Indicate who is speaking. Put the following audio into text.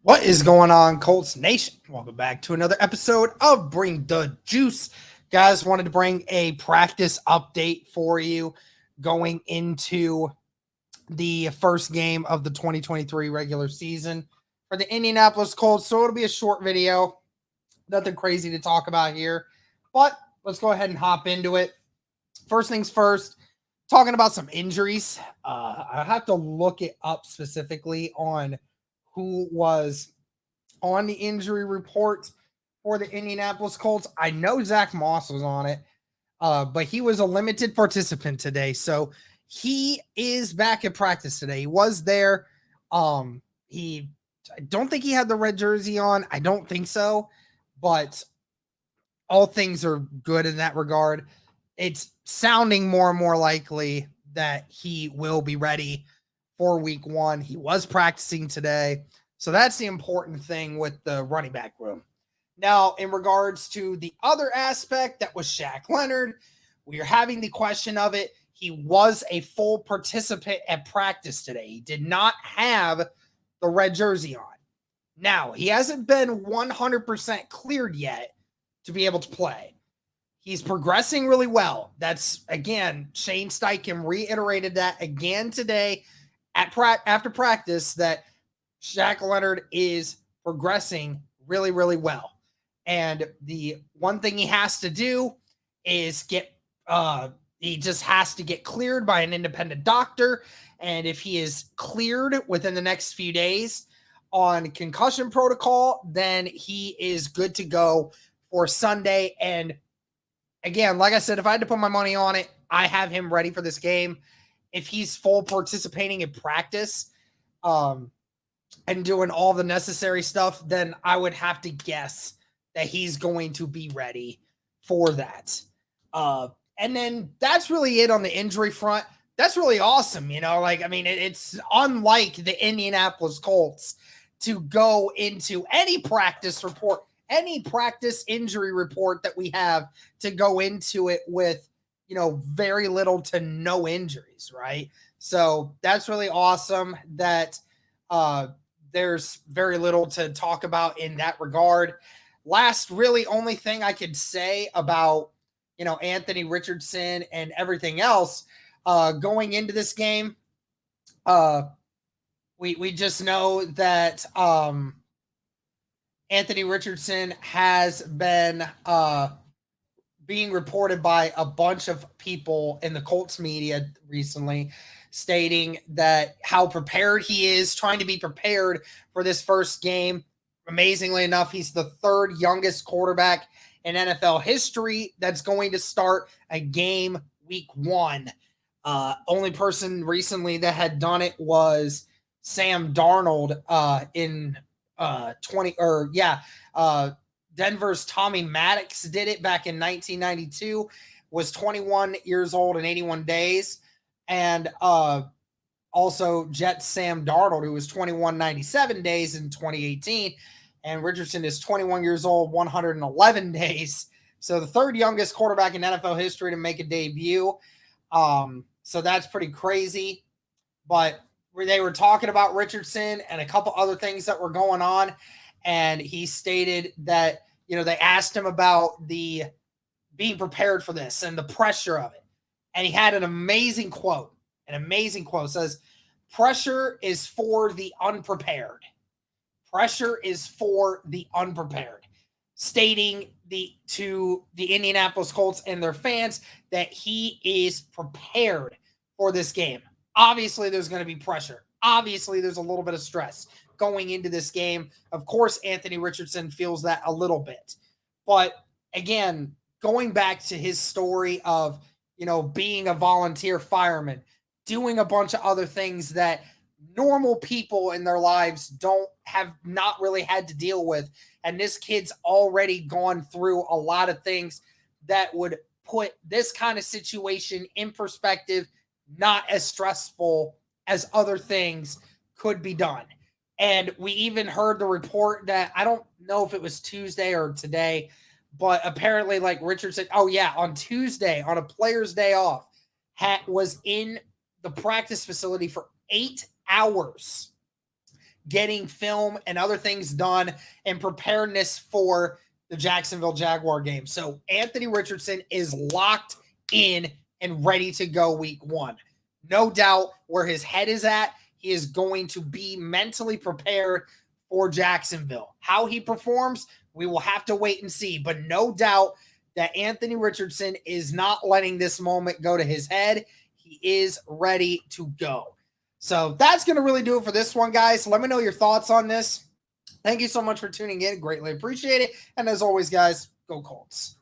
Speaker 1: What is going on, Colts Nation? Welcome back to another episode of Bring the Juice. Guys, wanted to bring a practice update for you going into the first game of the 2023 regular season for the Indianapolis Colts. So it'll be a short video. Nothing crazy to talk about here, but let's go ahead and hop into it. First things first, talking about some injuries. I have to look it up specifically on who was on the injury report for the Indianapolis Colts. I know Zach Moss was on it, but he was a limited participant today. So he is back at practice today. He was there. I don't think he had the red jersey on. I don't think so, but all things are good in that regard. It's sounding more and more likely that he will be ready for week one. He was practicing today. So that's the important thing with the running back room. Now, in regards to the other aspect, that was Shaq Leonard. We are having the question of it. He was a full participant at practice today. He did not have the red jersey on. Now, he hasn't been 100% cleared yet to be able to play. He's progressing really well. That's, again, Shane Steichen reiterated that again today after practice, that Shaq Leonard is progressing really, really well. And the one thing he has to do is he just has to get cleared by an independent doctor. And if he is cleared within the next few days on concussion protocol, then he is good to go for Sunday. And again, like I said, if I had to put my money on it, I have him ready for this game. If he's full participating in practice, and doing all the necessary stuff, then I would have to guess that he's going to be ready for that. And then that's really it on the injury front. That's really awesome. It's unlike the Indianapolis Colts to go into any practice report, any practice injury report that we have, to go into it with, very little to no injuries, right? So that's really awesome that, there's very little to talk about in that regard. Last really only thing I could say about, Anthony Richardson and everything else, going into this game, we just know that Anthony Richardson has been being reported by a bunch of people in the Colts media recently, stating that how prepared he is, trying to be prepared for this first game. Amazingly enough, he's the third youngest quarterback in NFL history that's going to start a game week one. Only person recently that had done it was Sam Darnold in Denver's Tommy Maddox did it back in 1992, was 21 years old and 81 days. And also Jets Sam Darnold, who was 97 days in 2018. And Richardson is 21 years old, 111 days. So the third youngest quarterback in NFL history to make a debut. So that's pretty crazy. But they were talking about Richardson and a couple other things that were going on. And he stated that, they asked him about the being prepared for this and the pressure of it. And he had an amazing quote. Says, "Pressure is for the unprepared. Pressure is for the unprepared." Stating to the Indianapolis Colts and their fans that he is prepared for this game. Obviously, there's going to be pressure. Obviously, there's a little bit of stress going into this game. Of course, Anthony Richardson feels that a little bit. But again, going back to his story of, being a volunteer fireman, doing a bunch of other things that normal people in their lives have not really had to deal with. And this kid's already gone through a lot of things that would put this kind of situation in perspective, not as stressful as other things could be done. And we even heard the report that, I don't know if it was Tuesday or today, but apparently, like Richardson, on Tuesday, on a player's day off, was in the practice facility for 8 hours getting film and other things done and preparedness for the Jacksonville Jaguar game. So Anthony Richardson is locked in and ready to go week 1. No doubt where his head is at. He is going to be mentally prepared for Jacksonville. How he performs, we will have to wait and see. But no doubt that Anthony Richardson is not letting this moment go to his head. He is ready to go. So that's going to really do it for this one, guys. Let me know your thoughts on this. Thank you so much for tuning in. Greatly appreciate it. And as always, guys, go Colts.